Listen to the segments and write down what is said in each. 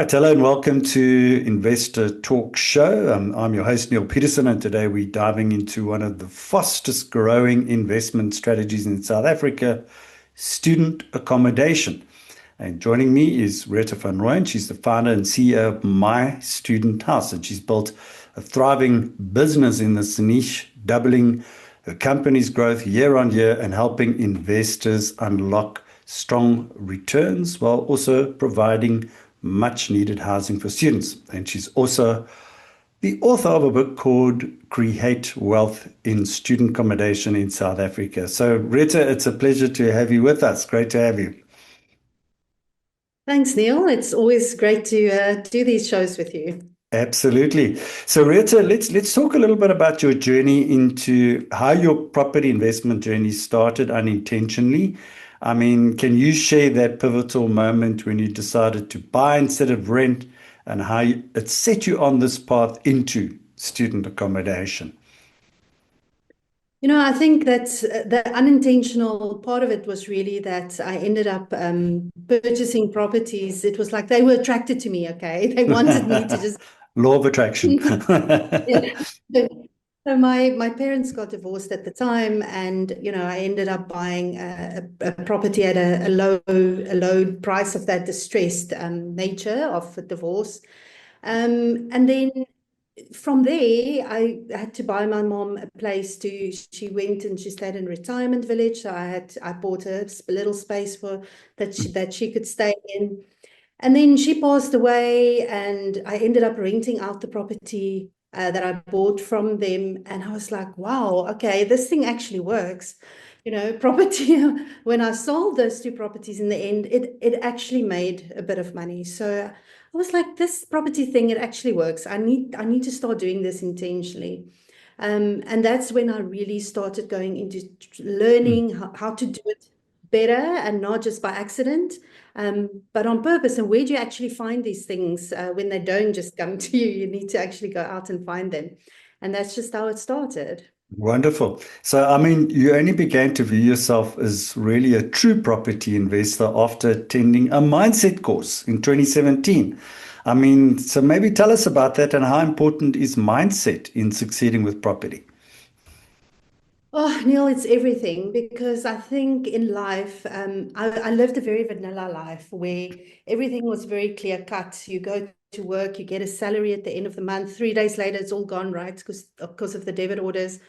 Right, hello and welcome to Investor Talk Show. I'm your host, Neil Peterson, and today we're diving into one of the fastest growing investment strategies in South Africa, student accommodation. And joining me is Retha van Rooyen. She's the founder and CEO of My Student House, and she's built a thriving business in this niche, doubling her company's growth year on year and helping investors unlock strong returns while also providing much needed housing for students. And she's also the author of a book called Create Wealth in Student Accommodation in South Africa. So, Retha, it's a pleasure to have you with us. Great to have you. Thanks, Neil. It's always great to do these shows with you. Absolutely. So, Retha, let's talk a little bit about your journey into how your property investment journey started unintentionally. I mean, can you share that pivotal moment when you decided to buy instead of rent and how it set you on this path into student accommodation? I think that the unintentional part of it was really that I ended up purchasing properties. It was like they were attracted to me, okay? They wanted me to just Law of attraction. yeah. So my parents got divorced at the time, and I ended up buying a property at a low price of that distressed nature of the divorce. And then from there, I had to buy my mom a place to. She went and she stayed in a retirement village, so I bought her a little space for that she could stay in. And then she passed away, and I ended up renting out the property that I bought from them. And I was like, wow, okay, this thing actually works. Property, when I sold those two properties in the end, it actually made a bit of money. So I was like, this property thing, it actually works. I need to start doing this intentionally. And that's when I really started going into learning how to do it better and not just by accident, but on purpose. And where do you actually find these things when they don't just come to you? You need to actually go out and find them. And that's just how it started. Wonderful. So, I mean, you only began to view yourself as really a true property investor after attending a mindset course in 2017. I mean, so maybe tell us about that and how important is mindset in succeeding with property? Oh, Neil, it's everything because I think in life, I lived a very vanilla life where everything was very clear cut. You go to work, you get a salary at the end of the month. 3 days later, it's all gone, right? Because of the debit orders.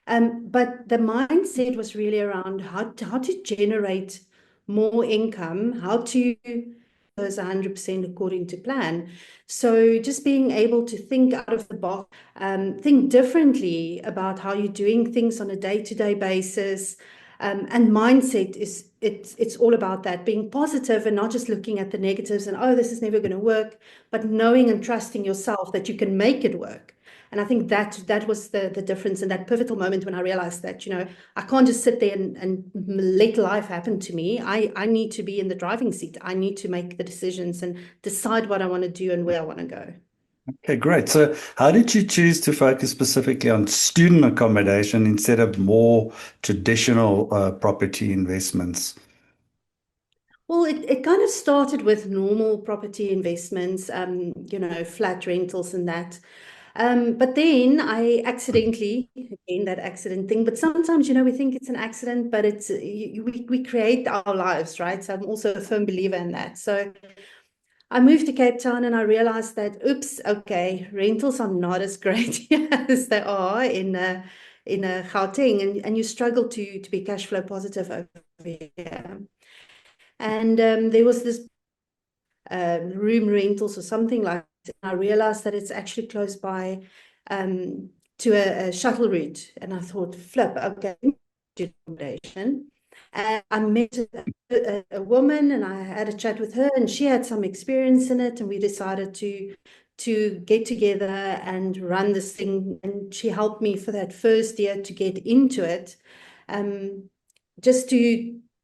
But the mindset was really around how to generate more income, how to those 100% according to plan. So just being able to think out of the box, think differently about how you're doing things on a day-to-day basis. And mindset it's all about that, being positive and not just looking at the negatives and, oh, this is never going to work, but knowing and trusting yourself that you can make it work. And I think that was the difference in that pivotal moment when I realized that, I can't just sit there and let life happen to me. I need to be in the driving seat. I need to make the decisions and decide what I want to do and where I want to go. Okay, great. So, how did you choose to focus specifically on student accommodation instead of more traditional property investments? Well, it kind of started with normal property investments, flat rentals and that. But then I accidentally, again, that accident thing, but sometimes, we think it's an accident, but we create our lives, right? So I'm also a firm believer in that. So I moved to Cape Town and I realized that, oops, okay, rentals are not as great here as they are in Gauteng, and you struggle to be cash flow positive over here. And there was this room rentals or something like that. I realized that it's actually close by to a shuttle route. And I thought, flip, okay, accommodation. And I met a woman and I had a chat with her, and she had some experience in it. And we decided to get together and run this thing. And she helped me for that first year to get into it, just to,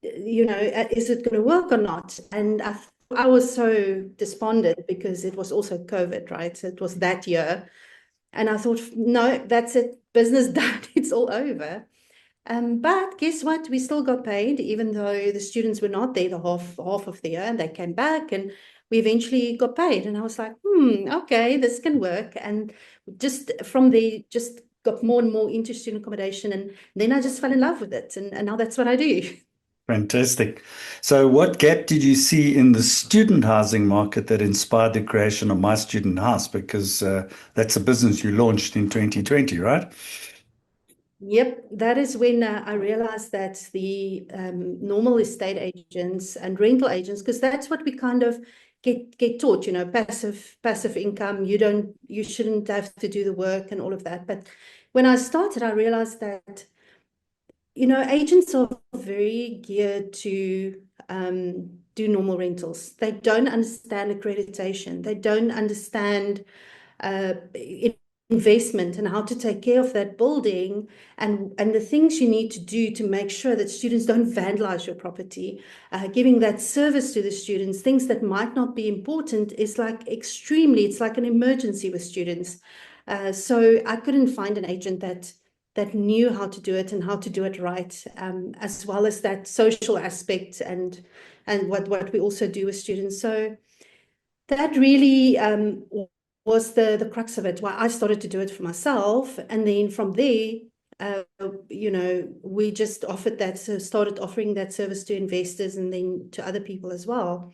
is it going to work or not? And I was so despondent because it was also COVID, right? So it was that year. And I thought, no, that's it, business done, it's all over. But guess what? We still got paid, even though the students were not there the half of the year, and they came back and we eventually got paid. And I was like, okay, this can work. And just from there, just got more and more into student accommodation. And then I just fell in love with it. And now that's what I do. Fantastic. So, what gap did you see in the student housing market that inspired the creation of My Student House? Because that's a business you launched in 2020, right? Yep, that is when I realized that the normal estate agents and rental agents, because that's what we kind of get taught, passive income. You shouldn't have to do the work and all of that. But when I started, I realized that agents are very geared to do normal rentals. They don't understand accreditation. They don't understand uh, investment and how to take care of that building and the things you need to do to make sure that students don't vandalize your property. Giving that service to the students, things that might not be important, is like it's like an emergency with students. So I couldn't find an agent that knew how to do it and how to do it right, as well as that social aspect and what we also do with students. So that really was the crux of it. Why I started to do it for myself, and then from there, uh, we just offered that, so started offering that service to investors and then to other people as well.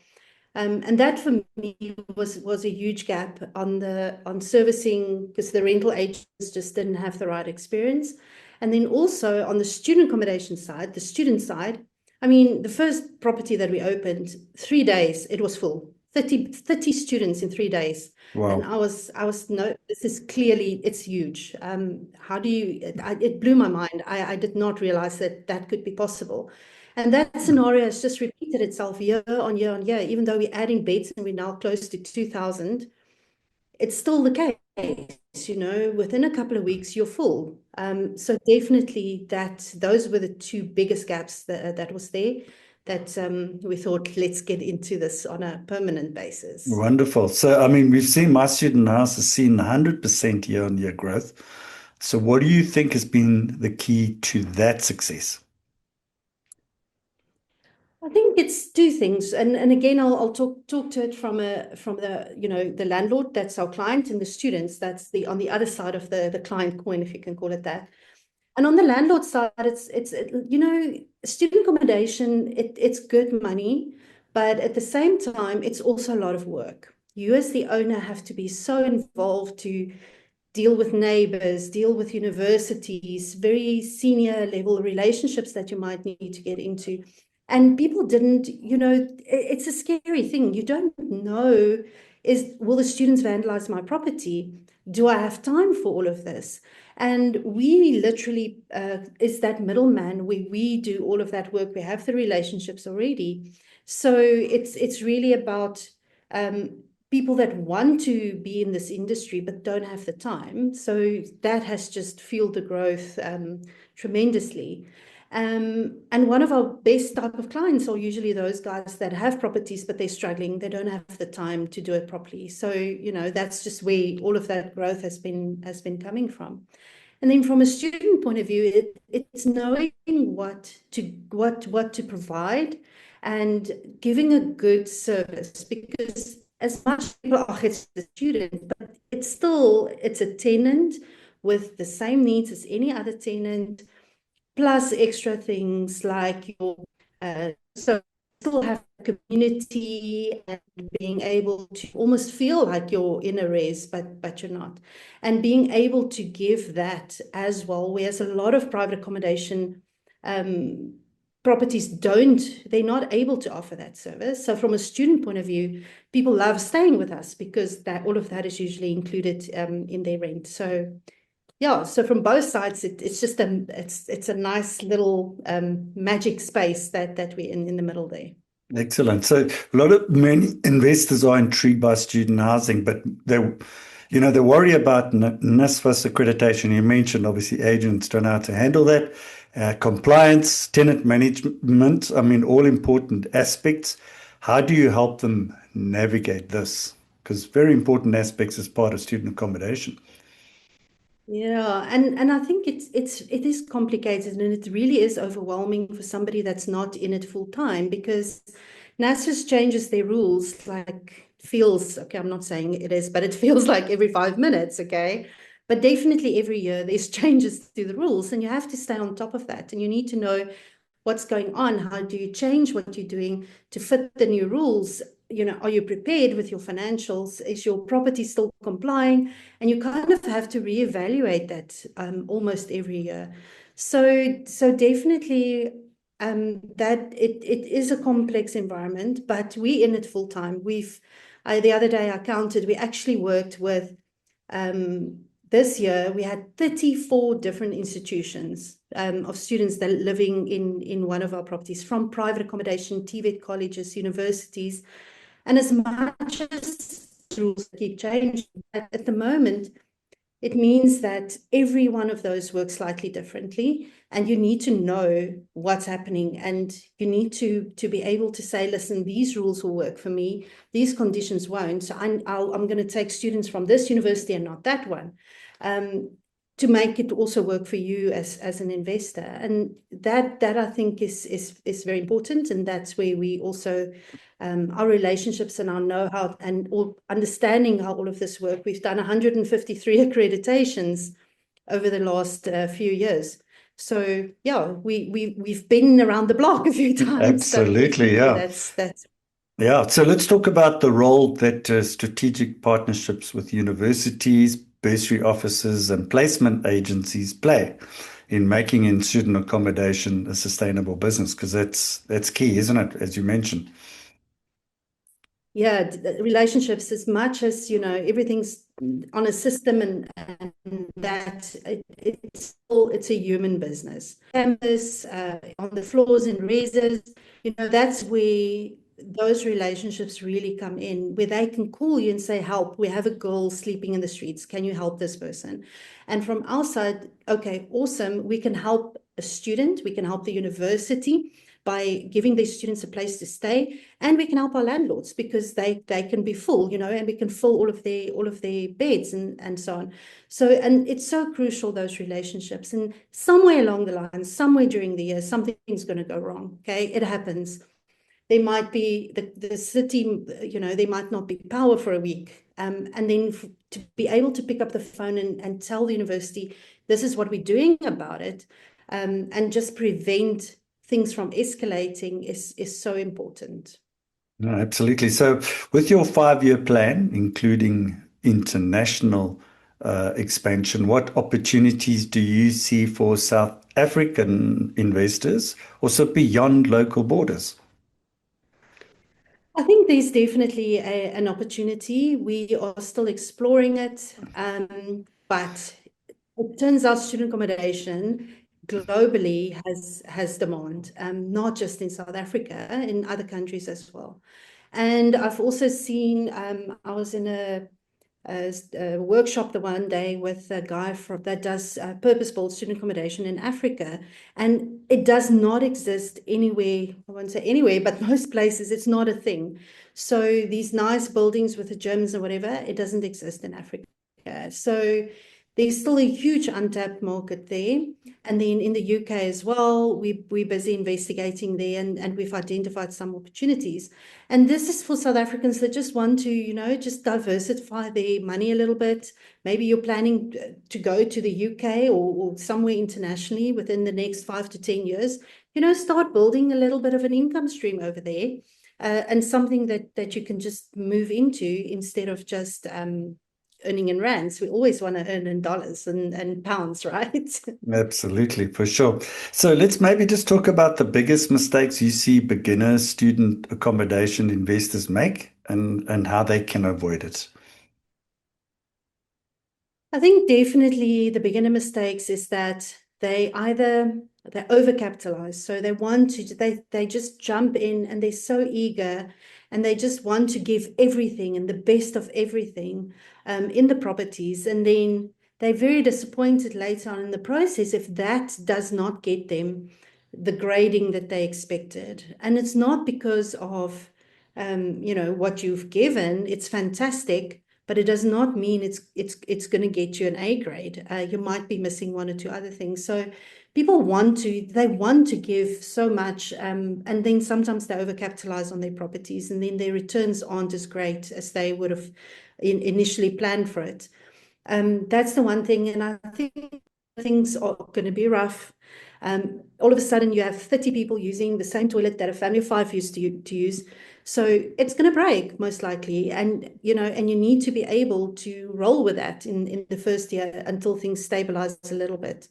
And that for me was a huge gap on servicing, because the rental agents just didn't have the right experience. And then also on the student accommodation side, the student side, I mean, the first property that we opened, 3 days, it was full. 30 students in 3 days. And Wow. I was no, this is clearly, it's huge. How do you, it blew my mind. I did not realize that that could be possible. And that scenario has just repeated itself year on year on year. Even though we're adding beds and we're now close to 2,000, it's still the case. Within a couple of weeks, you're full. So definitely those were the two biggest gaps that was there, that we thought, let's get into this on a permanent basis. Wonderful. So, I mean, we've seen My Student House has seen 100% year-on-year growth. So, what do you think has been the key to that success? I think it's two things, and again, I'll talk to it from the landlord, that's our client, and the students, that's the on the other side of the client coin, if you can call it that. And on the landlord side, student accommodation, it's good money, but at the same time, it's also a lot of work. You as the owner have to be so involved to deal with neighbors, deal with universities, very senior level relationships that you might need to get into. And people didn't, it's a scary thing. You don't know, will the students vandalize my property? Do I have time for all of this? And we literally is that middleman where we do all of that work. We have the relationships already. So it's really about people that want to be in this industry but don't have the time. So that has just fueled the growth tremendously. And one of our best type of clients are usually those guys that have properties, but they're struggling. They don't have the time to do it properly. So, that's just where all of that growth has been coming from. And then from a student point of view, it's knowing what to provide and giving a good service, because as much people, oh, it's the student, but it's a tenant with the same needs as any other tenant, plus extra things like so still have community and being able to almost feel like you're in a res, but you're not. And being able to give that as well, whereas a lot of private accommodation um, properties they're not able to offer that service. So from a student point of view, people love staying with us because that all of that is usually included in their rent. So yeah, so from both sides, it's just it's a nice little magic space that we're in the middle there. Excellent. So, many investors are intrigued by student housing, but they worry about NSFAS accreditation. You mentioned obviously agents don't know how to handle that. Compliance, tenant management, I mean, all important aspects. How do you help them navigate this? Because very important aspects as part of student accommodation. Yeah, and I think it is complicated, and it really is overwhelming for somebody that's not in it full time, because NASA's changes their rules like feels, okay, I'm not saying it is, but it feels like every 5 minutes, okay? But definitely every year there's changes to the rules, and you have to stay on top of that. And you need to know what's going on. How do you change what you're doing to fit the new rules? Are you prepared with your financials? Is your property still complying? And you kind of have to reevaluate that almost every year. So definitely that it is a complex environment, but we in it full time. The other day I counted, we actually worked with this year we had 34 different institutions of students that are living in one of our properties, from private accommodation, TVET colleges, universities. And as much as rules keep changing, at the moment, it means that every one of those works slightly differently, and you need to know what's happening, and you need to be able to say, listen, these rules will work for me, these conditions won't. So I'm going to take students from this university and not that one, um, to make it also work for you as an investor. And that I think is very important, and that's where we also our relationships and our know-how and all, understanding how all of this works. We've done 153 accreditations over the last few years. So yeah, we've been around the block a few times. So Absolutely, definitely yeah. that's Yeah, so let's talk about the role that strategic partnerships with universities, bursary offices, and placement agencies play in making in student accommodation a sustainable business, because that's key, isn't it? As you mentioned. yeah, relationships, as much as everything's on a system, and that it's a human business. Campus, on the floors in reses, that's where those relationships really come in, where they can call you and say, help, we have a girl sleeping in the streets, can you help this person? And from our side, okay, awesome, we can help a student, we can help the university by giving these students a place to stay, and we can help our landlords because they can be full, and we can fill all of their beds, and so on. So, and it's so crucial, those relationships. And somewhere along the line, somewhere during the year, something's going to go wrong. Okay, it happens. There might be the city, there might not be power for a week, and then to be able to pick up the phone and tell the university, this is what we're doing about it, and just prevent things from escalating is so important. No, absolutely. So, with your 5-year plan, including international expansion, what opportunities do you see for South African investors, also beyond local borders? I think there's definitely an opportunity. We are still exploring it, but it turns out student accommodation globally has demand, not just in South Africa, in other countries as well. And I've also seen, I was in a workshop the one day with a guy that does purpose-built student accommodation in Africa, and it does not exist anywhere. I won't say anywhere, but most places it's not a thing. So these nice buildings with the gyms and whatever, it doesn't exist in Africa. So there's still a huge untapped market there. And then in the UK as well, we're busy investigating there, and we've identified some opportunities. And this is for South Africans that just want to, just diversify their money a little bit. Maybe you're planning to go to the UK, or somewhere internationally within the next 5 to 10 years, start building a little bit of an income stream over there, and something that you can just move into instead of just earning in rands. We always want to earn in dollars and pounds, right? Absolutely, for sure. So let's maybe just talk about the biggest mistakes you see beginner student accommodation investors make, and how they can avoid it. I think definitely the beginner mistakes is that they overcapitalize. So they just jump in, and they're so eager, and they just want to give everything and the best of everything in the properties. And then they're very disappointed later on in the process if that does not get them the grading that they expected. And it's not because of what you've given. It's fantastic, but it does not mean it's going to get you an A grade. You might be missing one or two other things. So people they want to give so much, and then sometimes they overcapitalize on their properties, and then their returns aren't as great as they would have initially planned for it. That's the one thing, and I think things are going to be rough. All of a sudden, you have 30 people using the same toilet that a family of five used to use. So it's going to break most likely. And, and you need to be able to roll with that in the first year until things stabilize a little bit.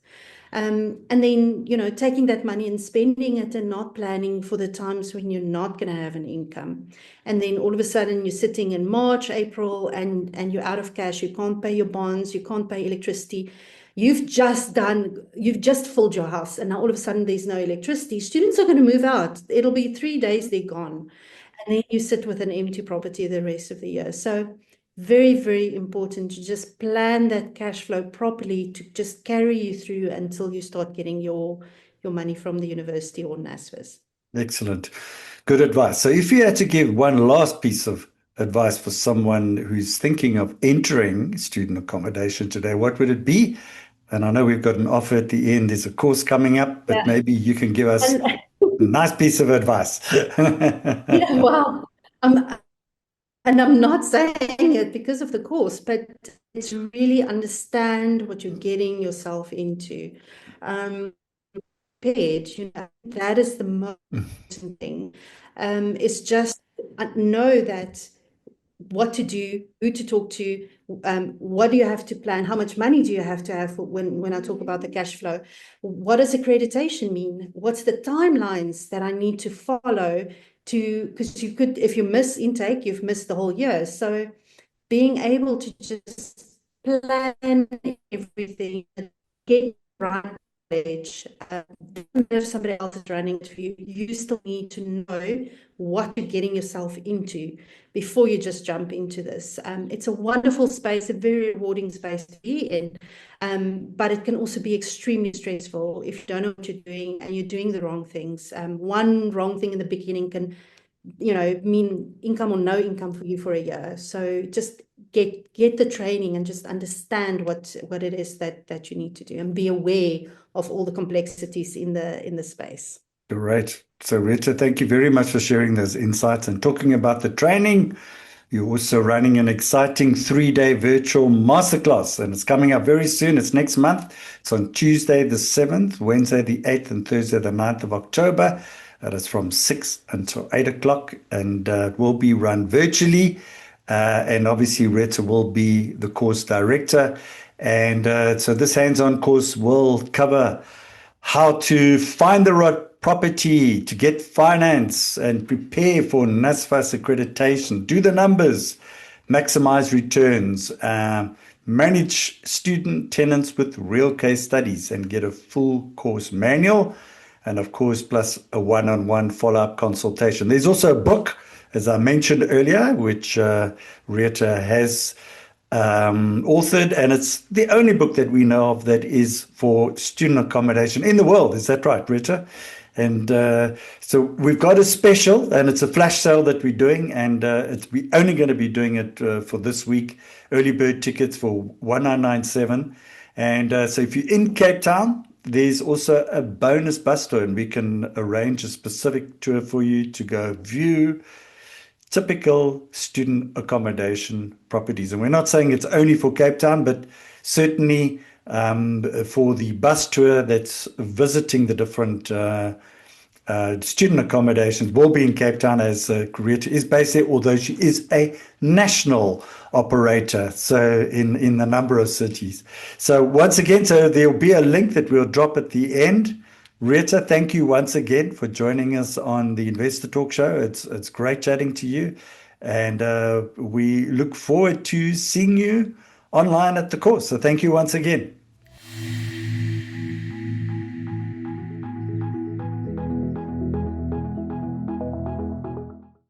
And then, taking that money and spending it and not planning for the times when you're not going to have an income. And then all of a sudden you're sitting in March, April, and you're out of cash. You can't pay your bonds, you can't pay electricity. You've just filled your house, and now all of a sudden there's no electricity. Students are going to move out. It'll be 3 days, they're gone. And then you sit with an empty property the rest of the year. So very, very important to just plan that cash flow properly to just carry you through until you start getting your money from the university or NSFAS. Excellent. Good advice. So if you had to give one last piece of advice for someone who's thinking of entering student accommodation today, what would it be? And I know we've got an offer at the end. There's a course coming up, but Yeah. maybe you can give us And a nice piece of advice. yeah, wow. And I'm not saying it because of the course, but it's really understand what you're getting yourself into. Page, that is the most important thing. It's just know that what to do, who to talk to, what do you have to plan, how much money do you have to have when I talk about the cash flow? What does accreditation mean? What's the timelines that I need to follow because you could, if you miss intake, you've missed the whole year. So being able to just plan everything, get right page, if somebody else is running to you, you still need to know what you're getting yourself into before you just jump into this. It's a wonderful space, a very rewarding space to be in, but it can also be extremely stressful if you don't know what you're doing and you're doing the wrong things. One wrong thing in the beginning can mean income or no income for you for a year. So just get the training and just understand what it is that you need to do and be aware of all the complexities in the space. Great. So, Rita, thank you very much for sharing those insights and talking about the training. You're also running an exciting 3-day virtual masterclass, and it's coming up very soon. It's next month. It's on Tuesday, the 7th, Wednesday, the 8th, and Thursday, the 9th of October. That is from 6 until 8 o'clock, and it will be run virtually. And obviously, Rita will be the course director. And so this hands-on course will cover how to find the right property, to get finance and prepare for NSFAS accreditation, do the numbers, maximize returns, manage student tenants with real case studies, and get a full course manual. And of course, plus a one-on-one follow-up consultation. There's also a book, as I mentioned earlier, which Rita has authored, and it's the only book that we know of that is for student accommodation in the world. Is that right, Rita? And so we've got a special, and it's a flash sale that we're doing, and we're only going to be doing it for this week. Early bird tickets for 1997. And so if you're in Cape Town, there's also a bonus bus tour, and we can arrange a specific tour for you to go view typical student accommodation properties. And we're not saying it's only for Cape Town, but certainly for the bus tour that's visiting the different student accommodations will be in Cape Town, as Rita is based there, although she is a national operator, so in a number of cities. So once again, so there'll be a link that we'll drop at the end. Rita, thank you once again for joining us on the Investor Talk Show. It's great chatting to you, and we look forward to seeing you online at the course. So thank you once again.